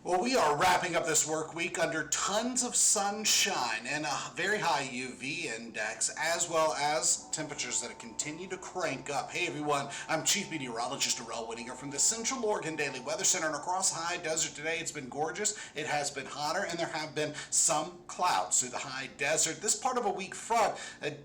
Well, we are wrapping up this work week under tons of sunshine and a very high UV index, as well as temperatures that continue to crank up. Hey everyone, I'm Chief Meteorologist Darrell Whittinger from the Central Oregon Daily Weather Center, and across the high desert today it's been gorgeous. It has been hotter, and there have been some clouds through the high desert. This part of a weak front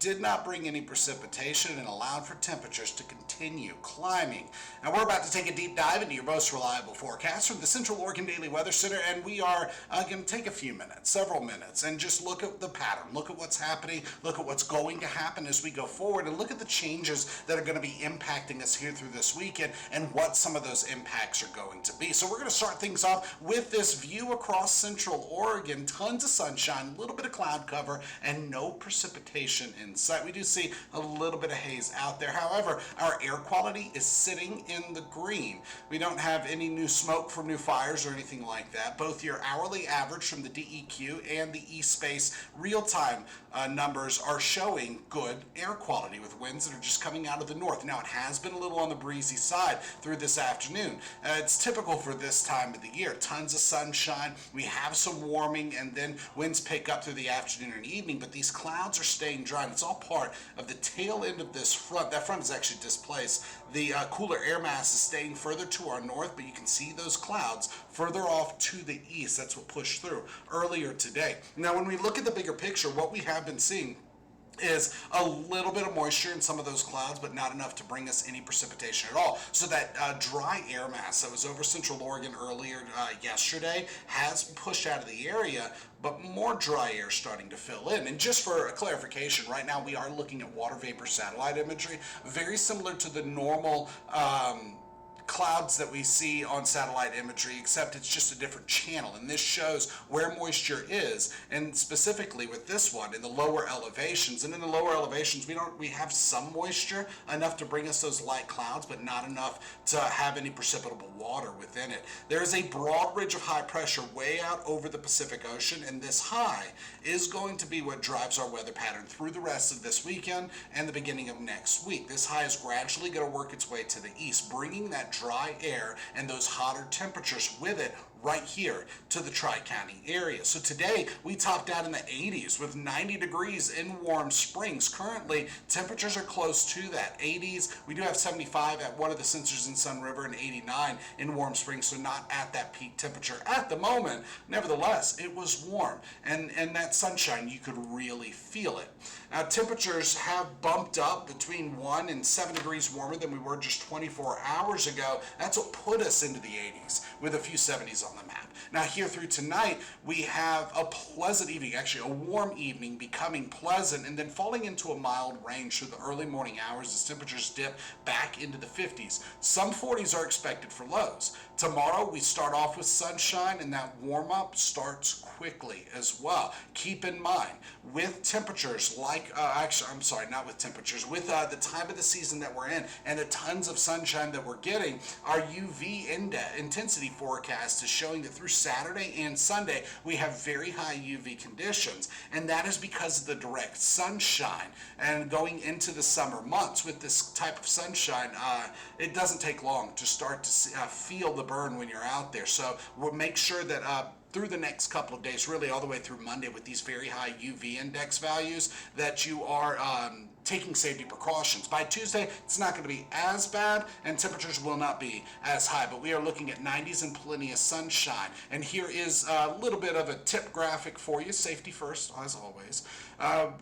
did not bring any precipitation and allowed for temperatures to continue climbing. Now we're about to take a deep dive into your most reliable forecast from the Central Oregon Daily Weather Center, and we are going to take a few minutes, several minutes, and just look at the pattern, look at what's happening, look at what's going to happen as we go forward, and look at the changes that are going to be impacting us here through this weekend and what some of those impacts are going to be. So we're going to start things off with this view across Central Oregon. Tons of sunshine, a little bit of cloud cover, and no precipitation in sight. We do see a little bit of haze out there. However, our air quality is sitting in the green. We don't have any new smoke from new fires or anything like that. Both your hourly average from the DEQ and the eSpace real-time numbers are showing good air quality with winds that are just coming out of the north. Now, it has been a little on the breezy side through this afternoon. It's typical for this time of the year. Tons of sunshine. We have some warming, and then winds pick up through the afternoon and evening, but these clouds are staying dry, and it's all part of the tail end of this front. That front is actually displaced. The cooler air mass is staying further to our north, but you can see those clouds further off to the east. That's what pushed through earlier today. Now, when we look at the bigger picture, what we have been seeing is a little bit of moisture in some of those clouds, but not enough to bring us any precipitation at all. So that dry air mass that was over Central Oregon earlier yesterday has pushed out of the area, but more dry air starting to fill in. And just for a clarification, right now we are looking at water vapor satellite imagery, very similar to the normal clouds that we see on satellite imagery, except it's just a different channel, and this shows where moisture is, and specifically with this one in the lower elevations. And in the lower elevations we have some moisture, enough to bring us those light clouds, but not enough to have any precipitable water within it. There is a broad ridge of high pressure way out over the Pacific Ocean, and this high is going to be what drives our weather pattern through the rest of this weekend and the beginning of next week. This high is gradually going to work its way to the east, bringing that dry air and those hotter temperatures with it right here to the Tri-County area. So today we topped out in the 80s with 90 degrees in Warm Springs. Currently temperatures are close to that 80s. We do have 75 at one of the sensors in Sun River and 89 in Warm Springs, so not at that peak temperature at the moment. Nevertheless, it was warm, and that sunshine, you could really feel it. Now, temperatures have bumped up between 1 and 7 degrees warmer than we were just 24 hours ago. That's what put us into the 80s with a few 70s on the map. Now, here through tonight, we have a pleasant evening, actually a warm evening becoming pleasant, and then falling into a mild range through the early morning hours as temperatures dip back into the 50s. Some 40s are expected for lows. Tomorrow, we start off with sunshine, and that warm-up starts quickly as well. Keep in mind, with temperatures like, not with temperatures, with the time of the season that we're in and the tons of sunshine that we're getting, our UV intensity forecast is showing that through Saturday and Sunday, we have very high UV conditions, and that is because of the direct sunshine. And going into the summer months with this type of sunshine, it doesn't take long to start to feel the burn when you're out there. So we'll make sure that through the next couple of days, really all the way through Monday, with these very high UV index values, that you are taking safety precautions. By Tuesday, it's not going to be as bad, and temperatures will not be as high, but we are looking at 90s and plenty of sunshine. And here is a little bit of a tip graphic for you, safety first, as always.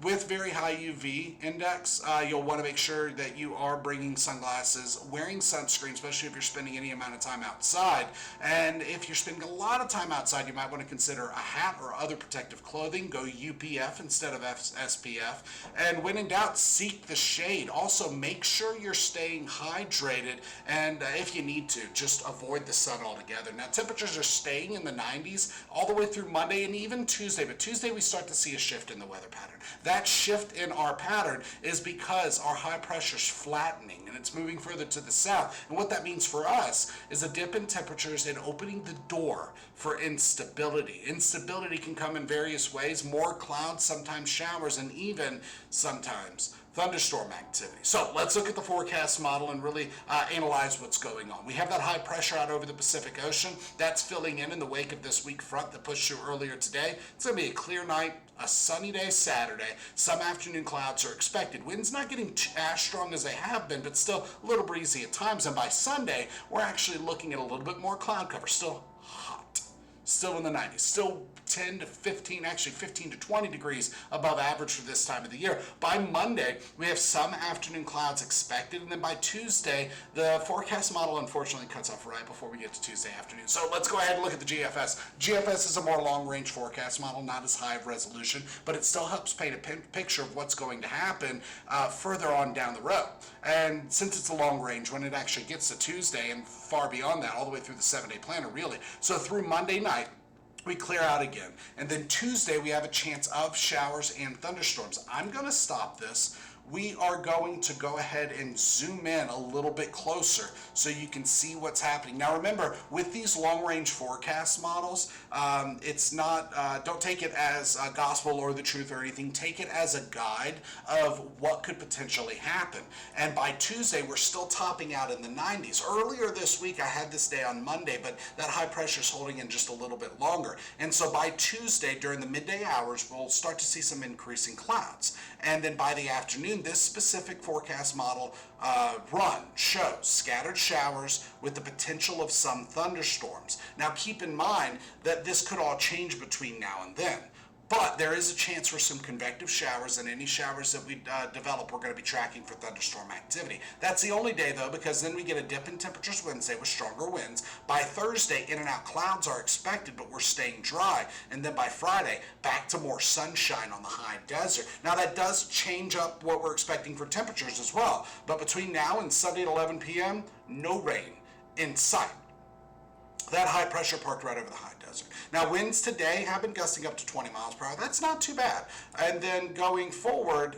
With very high UV index, you'll want to make sure that you are bringing sunglasses, wearing sunscreen, especially if you're spending any amount of time outside. And if you're spending a lot of time outside, you might want to consider a hat or other protective clothing. Go UPF instead of SPF. And when in doubt, seek the shade. Also, make sure you're staying hydrated, and if you need to, just avoid the sun altogether. Now, temperatures are staying in the 90s all the way through Monday and even Tuesday, but Tuesday we start to see a shift in the weather pattern. That shift in our pattern is because our high pressure is flattening and it's moving further to the south, and what that means for us is a dip in temperatures and opening the door for instability. instability. Instability can come in various ways, more clouds, sometimes showers, and even sometimes thunderstorm activity. So let's look at the forecast model and really analyze what's going on. We have that high pressure out over the Pacific Ocean. That's filling in the wake of this weak front that pushed through earlier today. It's going to be a clear night, a sunny day Saturday. Some afternoon clouds are expected. Winds not getting as strong as they have been, but still a little breezy at times. And by Sunday, we're actually looking at a little bit more cloud cover. Still hot. Still in the 90s. Still 10 to 15, actually 15 to 20 degrees above average for this time of the year. By Monday, we have some afternoon clouds expected, and then by Tuesday, the forecast model unfortunately cuts off right before we get to Tuesday afternoon. So let's go ahead and look at the GFS. GFS is a more long-range forecast model, not as high of resolution, but it still helps paint a picture of what's going to happen further on down the road. And since it's a long range, when it actually gets to Tuesday and far beyond that, all the way through the 7-day planner, really. So through Monday night, we clear out again. And then Tuesday, we have a chance of showers and thunderstorms. I'm going to stop this. We are going to go ahead and zoom in a little bit closer so you can see what's happening. Now remember, with these long-range forecast models, it's not, don't take it as gospel or the truth or anything. Take it as a guide of what could potentially happen. And by Tuesday, we're still topping out in the 90s. Earlier this week, I had this day on Monday, but that high pressure is holding in just a little bit longer. And so by Tuesday, during the midday hours, we'll start to see some increasing clouds. And then by the afternoon, this specific forecast model shows scattered showers with the potential of some thunderstorms. Now keep in mind that this could all change between now and then. But there is a chance for some convective showers, and any showers that we develop, we're going to be tracking for thunderstorm activity. That's the only day, though, because then we get a dip in temperatures Wednesday with stronger winds. By Thursday, in and out clouds are expected, but we're staying dry. And then by Friday, back to more sunshine on the high desert. Now, that does change up what we're expecting for temperatures as well. But between now and Sunday at 11 p.m., no rain in sight. That high pressure parked right over the high desert. Now, winds today have been gusting up to 20 miles per hour. That's not too bad. And then going forward,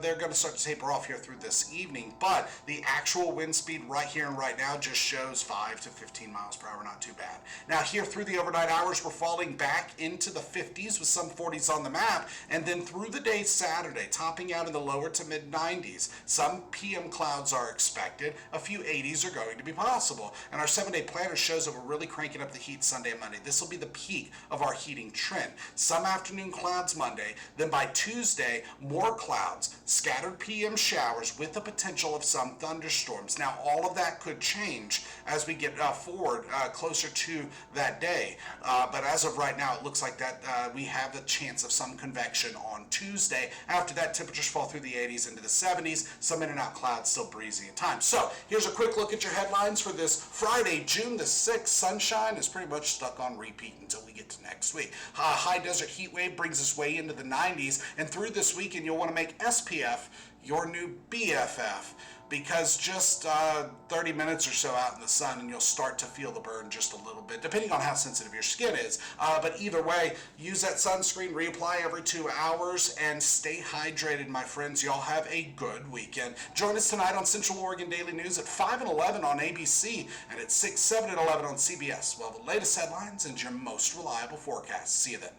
they're going to start to taper off here through this evening. But the actual wind speed right here and right now just shows 5 to 15 miles per hour. Not too bad. Now, here through the overnight hours, we're falling back into the 50s with some 40s on the map. And then through the day Saturday, topping out in the lower to mid 90s. Some PM clouds are expected. A few 80s are going to be possible. And our 7-day planner shows that we're really cranking up the heat Sunday and Monday. This will be the peak of our heating trend. Some afternoon clouds Monday, then by Tuesday, more clouds, scattered PM showers with the potential of some thunderstorms. Now, all of that could change as we get forward closer to that day. But as of right now, it looks like that we have the chance of some convection on Tuesday. After that, temperatures fall through the 80s into the 70s. Some in and out clouds, still breezy at times. So here's a quick look at your headlines for this Friday, June the 6th. Sunshine is pretty much stuck on repeat until we get to next week. High desert heat wave brings us way into the 90s, and through this weekend you'll want to make SPF your new BFF, because just 30 minutes or so out in the sun and you'll start to feel the burn just a little bit, depending on how sensitive your skin is. But either way, use that sunscreen, reapply every 2 hours, and stay hydrated, my friends. Y'all have a good weekend. Join us tonight on Central Oregon Daily News at 5 and 11 on ABC and at 6, 7, and 11 on CBS. Well, the latest headlines and your most reliable forecast. See you then.